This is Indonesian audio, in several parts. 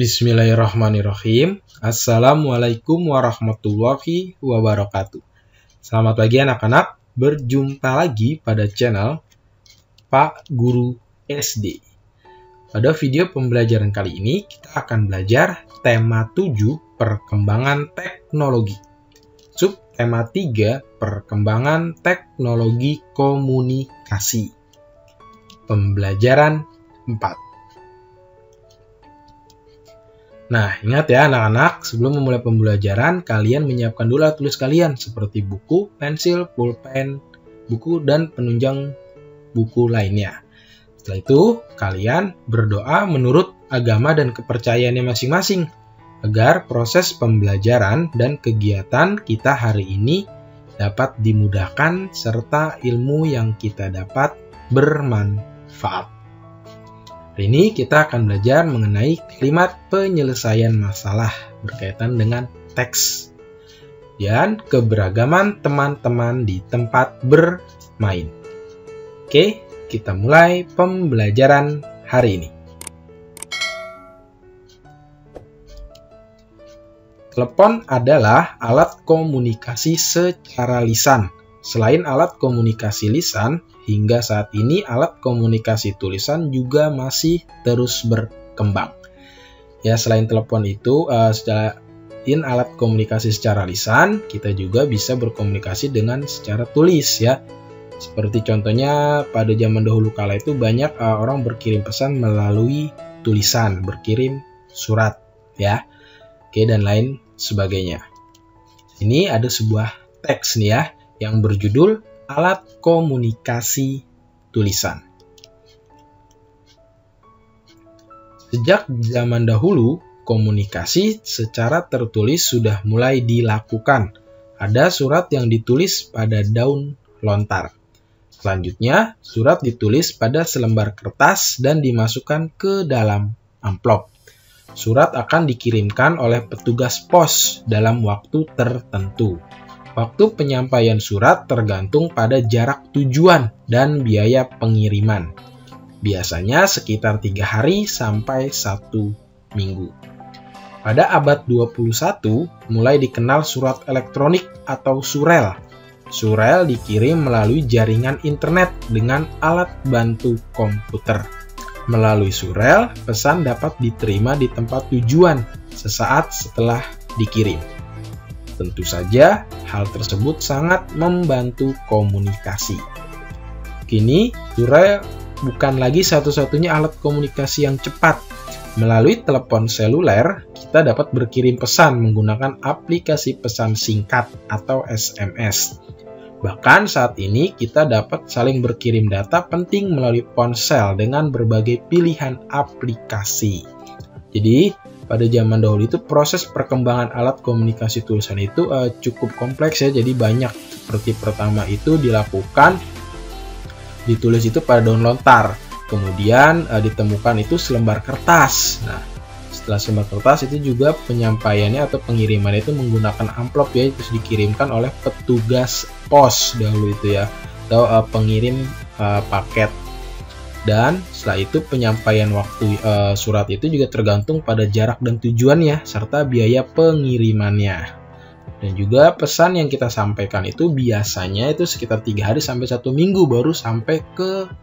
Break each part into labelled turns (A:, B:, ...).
A: Bismillahirrahmanirrahim. Assalamualaikum warahmatullahi wabarakatuh. Selamat pagi anak-anak. Berjumpa lagi pada channel Pak Guru SD. Pada video pembelajaran kali ini kita akan belajar tema 7 perkembangan teknologi. Sub tema 3 perkembangan teknologi komunikasi. Pembelajaran 4. Nah, ingat ya anak-anak, sebelum memulai pembelajaran, kalian menyiapkan dulu alat tulis kalian seperti buku, pensil, pulpen, buku, dan penunjang buku lainnya. Setelah itu, kalian berdoa menurut agama dan kepercayaannya masing-masing, agar proses pembelajaran dan kegiatan kita hari ini dapat dimudahkan serta ilmu yang kita dapat bermanfaat. Hari ini kita akan belajar mengenai kalimat penyelesaian masalah berkaitan dengan teks dan keberagaman teman-teman di tempat bermain. Oke, kita mulai pembelajaran hari ini. Telepon adalah alat komunikasi secara lisan. Selain alat komunikasi lisan, hingga saat ini alat komunikasi tulisan juga masih terus berkembang. Ya, selain telepon itu, selain alat komunikasi secara lisan, kita juga bisa berkomunikasi dengan secara tulis ya. Seperti contohnya pada zaman dahulu kala itu banyak orang berkirim pesan melalui tulisan, berkirim surat ya. Oke, dan lain sebagainya. Ini ada sebuah teks nih ya, yang berjudul Alat Komunikasi Tulisan. Sejak zaman dahulu, komunikasi secara tertulis sudah mulai dilakukan. Ada surat yang ditulis pada daun lontar. Selanjutnya, surat ditulis pada selembar kertas dan dimasukkan ke dalam amplop. Surat akan dikirimkan oleh petugas pos dalam waktu tertentu. Waktu penyampaian surat tergantung pada jarak tujuan dan biaya pengiriman. Biasanya sekitar 3 hari sampai 1 minggu. Pada abad 21, mulai dikenal surat elektronik atau surel. Surel dikirim melalui jaringan internet dengan alat bantu komputer. Melalui surel, pesan dapat diterima di tempat tujuan sesaat setelah dikirim. Tentu saja, hal tersebut sangat membantu komunikasi. Kini, surel bukan lagi satu-satunya alat komunikasi yang cepat. Melalui telepon seluler, kita dapat berkirim pesan menggunakan aplikasi pesan singkat atau SMS. Bahkan saat ini, kita dapat saling berkirim data penting melalui ponsel dengan berbagai pilihan aplikasi. Jadi, pada zaman dahulu itu proses perkembangan alat komunikasi tulisan itu cukup kompleks ya, jadi banyak. Seperti pertama itu ditulis itu pada daun lontar, kemudian ditemukan itu selembar kertas. Nah, setelah selembar kertas itu juga penyampaiannya atau pengirimannya itu menggunakan amplop ya, terus dikirimkan oleh petugas pos dahulu itu ya, atau pengirim paket. Dan setelah itu penyampaian waktu surat itu juga tergantung pada jarak dan tujuannya serta biaya pengirimannya. Dan juga pesan yang kita sampaikan itu biasanya itu sekitar 3 hari sampai 1 minggu baru sampai ke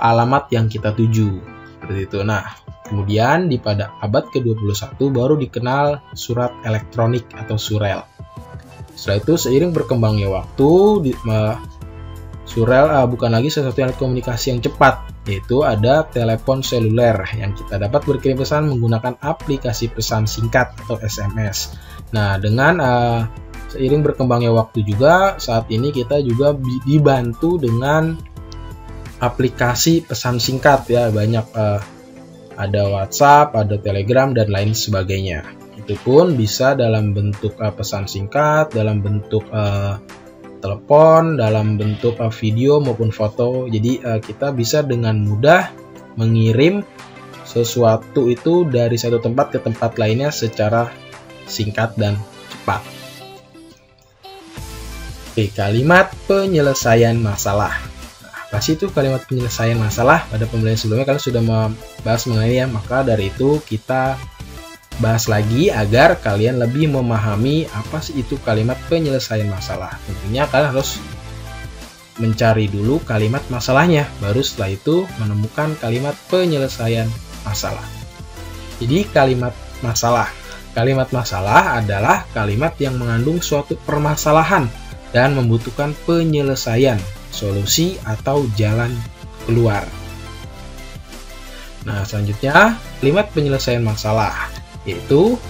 A: alamat yang kita tuju. Seperti itu. Nah, kemudian pada abad ke-21 baru dikenal surat elektronik atau surel. Setelah itu seiring berkembangnya waktu, surel bukan lagi salah satu alat komunikasi yang cepat, yaitu ada telepon seluler yang kita dapat berkirim pesan menggunakan aplikasi pesan singkat atau SMS. Nah, dengan seiring berkembangnya waktu juga, saat ini kita juga dibantu dengan aplikasi pesan singkat ya, banyak ada WhatsApp, ada Telegram, dan lain sebagainya. Itu pun bisa dalam bentuk pesan singkat, dalam bentuk telepon, dalam bentuk video maupun foto. Jadi kita bisa dengan mudah mengirim sesuatu itu dari satu tempat ke tempat lainnya secara singkat dan cepat. Oke, kalimat penyelesaian masalah. Nah, Pasti itu kalimat penyelesaian masalah. Pada pembelajaran sebelumnya kalian sudah membahas mengenai ya, maka dari itu kita bahas lagi agar kalian lebih memahami apa sih itu kalimat penyelesaian masalah. Tentunya kalian harus mencari dulu kalimat masalahnya, baru setelah itu menemukan kalimat penyelesaian masalah. Jadi kalimat masalah. Kalimat masalah adalah kalimat yang mengandung suatu permasalahan dan membutuhkan penyelesaian, solusi atau jalan keluar. Nah, selanjutnya kalimat penyelesaian masalah yaitu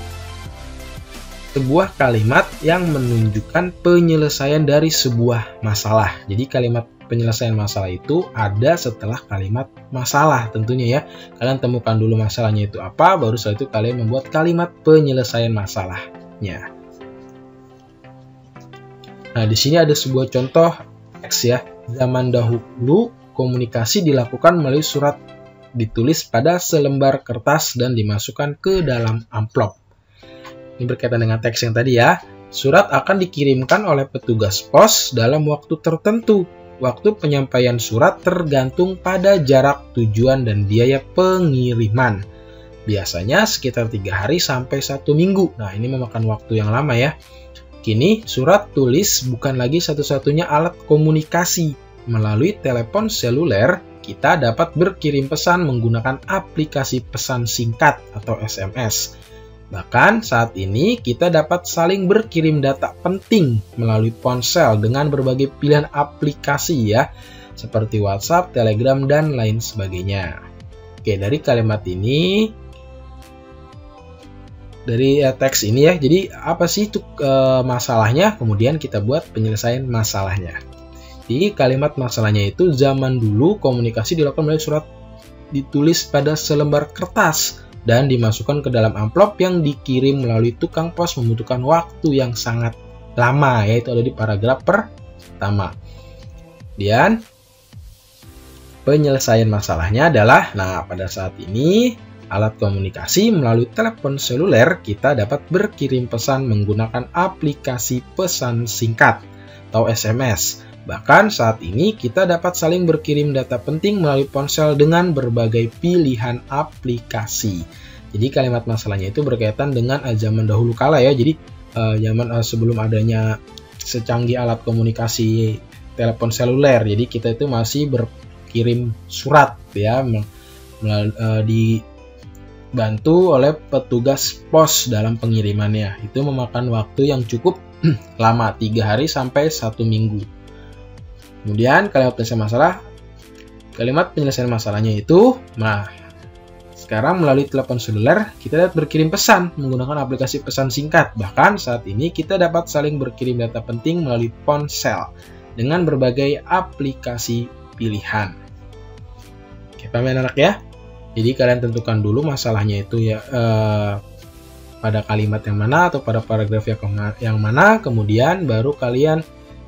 A: sebuah kalimat yang menunjukkan penyelesaian dari sebuah masalah. Jadi kalimat penyelesaian masalah itu ada setelah kalimat masalah tentunya ya. Kalian temukan dulu masalahnya itu apa, baru setelah itu kalian membuat kalimat penyelesaian masalahnya. Nah, di sini ada sebuah contoh teks ya. Zaman dahulu komunikasi dilakukan melalui surat ditulis pada selembar kertas dan dimasukkan ke dalam amplop. Ini berkaitan dengan teks yang tadi ya. Surat akan dikirimkan oleh petugas pos dalam waktu tertentu. Waktu penyampaian surat tergantung pada jarak tujuan dan biaya pengiriman. Biasanya sekitar 3 hari sampai 1 minggu. Nah, ini memakan waktu yang lama ya. Kini, surat tulis bukan lagi satu-satunya alat komunikasi. Melalui telepon seluler, kita dapat berkirim pesan menggunakan aplikasi pesan singkat atau SMS. Bahkan saat ini kita dapat saling berkirim data penting melalui ponsel dengan berbagai pilihan aplikasi ya, seperti WhatsApp, Telegram, dan lain sebagainya. Oke, dari kalimat ini, dari teks ini ya, jadi apa sih itu masalahnya? Kemudian kita buat penyelesaian masalahnya. Di kalimat masalahnya itu, zaman dulu komunikasi dilakukan melalui surat ditulis pada selembar kertas dan dimasukkan ke dalam amplop yang dikirim melalui tukang pos membutuhkan waktu yang sangat lama, yaitu ada di paragraf pertama. Kemudian penyelesaian masalahnya adalah, nah pada saat ini alat komunikasi melalui telepon seluler kita dapat berkirim pesan menggunakan aplikasi pesan singkat atau SMS. Bahkan saat ini kita dapat saling berkirim data penting melalui ponsel dengan berbagai pilihan aplikasi. Jadi kalimat masalahnya itu berkaitan dengan zaman dahulu kala ya. Jadi zaman sebelum adanya secanggih alat komunikasi telepon seluler. Jadi kita itu masih berkirim surat ya, dibantu oleh petugas pos dalam pengirimannya. Itu memakan waktu yang cukup lama, 3 hari sampai 1 minggu. Kemudian kalimat penyelesaian masalahnya itu, nah sekarang melalui telepon seluler kita dapat berkirim pesan menggunakan aplikasi pesan singkat. Bahkan saat ini kita dapat saling berkirim data penting melalui ponsel dengan berbagai aplikasi pilihan. Oke, paham ya anak ya? Jadi kalian tentukan dulu masalahnya itu ya pada kalimat yang mana atau pada paragraf yang mana, kemudian baru kalian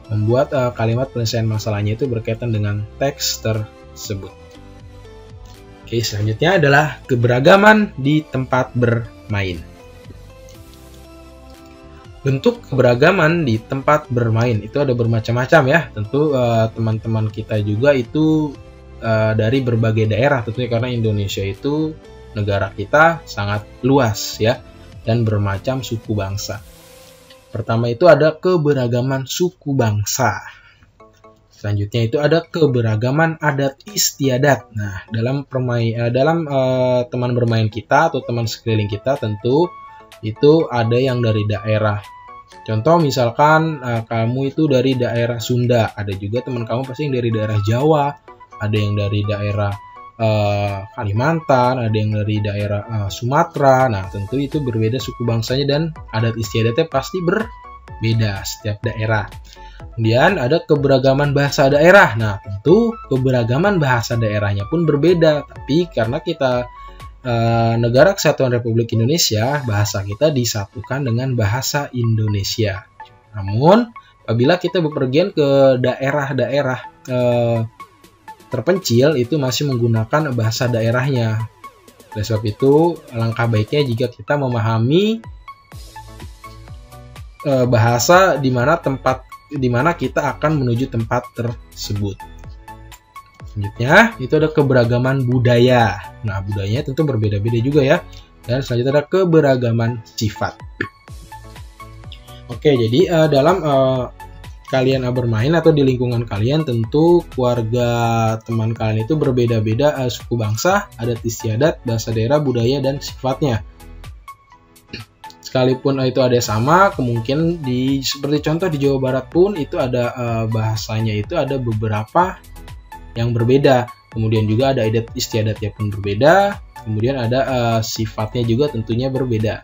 A: membuat kalimat penyelesaian masalahnya itu berkaitan dengan teks tersebut. Oke, selanjutnya adalah keberagaman di tempat bermain. Bentuk keberagaman di tempat bermain itu ada bermacam-macam ya. Tentu teman-teman kita juga itu dari berbagai daerah tentunya, karena Indonesia itu negara kita sangat luas ya dan bermacam suku bangsa. Pertama itu ada keberagaman suku bangsa. Selanjutnya itu ada keberagaman adat istiadat. Nah, dalam teman bermain kita atau teman sekeliling kita tentu itu ada yang dari daerah. Contoh misalkan kamu itu dari daerah Sunda, ada juga teman kamu pasti yang dari daerah Jawa, ada yang dari daerah Kalimantan, ada yang dari daerah Sumatera. Nah, tentu itu berbeda suku bangsanya dan adat istiadatnya pasti berbeda setiap daerah. Kemudian ada keberagaman bahasa daerah. Nah, tentu keberagaman bahasa daerahnya pun berbeda. Tapi karena kita Negara Kesatuan Republik Indonesia, bahasa kita disatukan dengan bahasa Indonesia. Namun, apabila kita bepergian ke daerah-daerah terpencil, itu masih menggunakan bahasa daerahnya. Oleh sebab itu, alangkah baiknya jika kita memahami bahasa di mana kita akan menuju tempat tersebut. Selanjutnya, itu ada keberagaman budaya. Nah, budayanya tentu berbeda-beda juga ya. Dan selanjutnya ada keberagaman sifat. Oke, jadi dalam kalian bermain atau di lingkungan kalian, tentu keluarga teman kalian itu berbeda-beda suku bangsa, adat istiadat, bahasa daerah, budaya, dan sifatnya. Sekalipun itu ada sama, kemungkinan seperti contoh di Jawa Barat pun itu ada bahasanya itu ada beberapa yang berbeda. Kemudian juga ada adat istiadatnya pun berbeda. Kemudian ada sifatnya juga tentunya berbeda.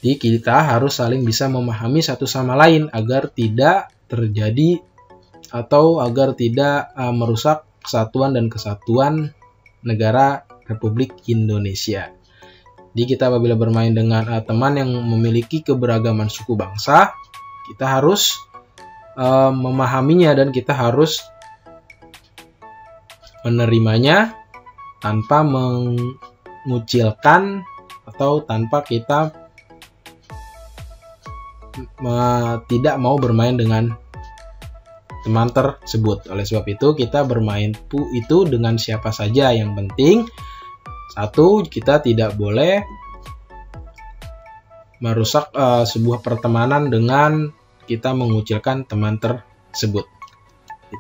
A: Jadi kita harus saling bisa memahami satu sama lain agar tidak terjadi atau agar tidak merusak kesatuan dan kesatuan negara Republik Indonesia. Jadi kita apabila bermain dengan teman yang memiliki keberagaman suku bangsa, kita harus memahaminya dan kita harus menerimanya tanpa mengucilkan atau tanpa kita tidak mau bermain dengan teman tersebut. Oleh sebab itu kita bermain itu dengan siapa saja. Yang penting satu, kita tidak boleh merusak sebuah pertemanan dengan kita mengucilkan teman tersebut.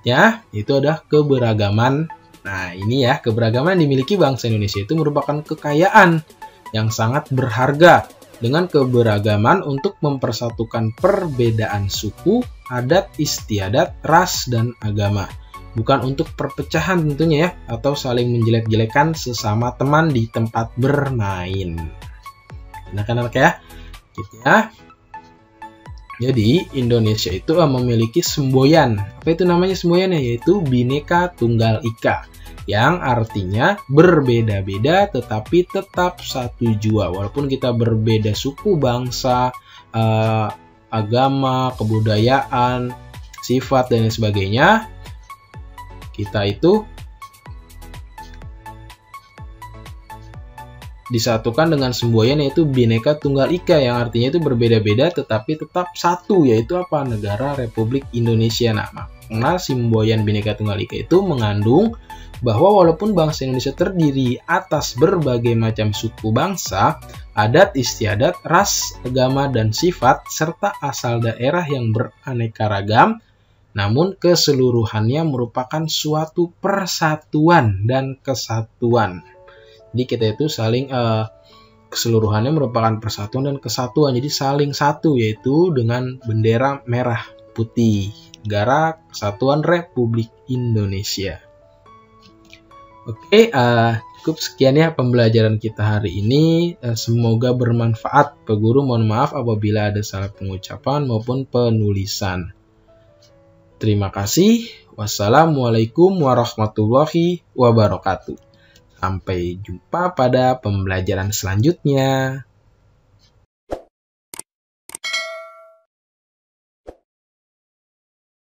A: Ya, itu adalah keberagaman. Nah, ini ya, keberagaman yang dimiliki bangsa Indonesia itu merupakan kekayaan yang sangat berharga dengan keberagaman untuk mempersatukan perbedaan suku, adat istiadat, ras, dan agama. Bukan untuk perpecahan tentunya ya, atau saling menjelek-jelekan sesama teman di tempat bermain. Nah, anak-anak ya, gitu ya. Jadi, Indonesia itu memiliki semboyan. Apa itu namanya semboyan? Yaitu Bhinneka Tunggal Ika. Yang artinya berbeda-beda tetapi tetap satu jua. Walaupun kita berbeda suku, bangsa, agama, kebudayaan, sifat, dan lain sebagainya, kita itu disatukan dengan semboyan yaitu Bhinneka Tunggal Ika, yang artinya itu berbeda-beda tetapi tetap satu, yaitu apa? Negara Republik Indonesia. Nah, makna semboyan Bhinneka Tunggal Ika itu mengandung bahwa walaupun bangsa Indonesia terdiri atas berbagai macam suku bangsa, adat istiadat, ras, agama, dan sifat, serta asal daerah yang beraneka ragam, namun keseluruhannya merupakan suatu persatuan dan kesatuan. Jadi kita itu saling keseluruhannya merupakan persatuan dan kesatuan. Jadi saling satu, yaitu dengan bendera merah putih, Negara Kesatuan Republik Indonesia. Oke, cukup sekian ya pembelajaran kita hari ini. Semoga bermanfaat. Pak Guru mohon maaf apabila ada salah pengucapan maupun penulisan. Terima kasih. Wassalamualaikum warahmatullahi wabarakatuh. Sampai jumpa pada pembelajaran selanjutnya.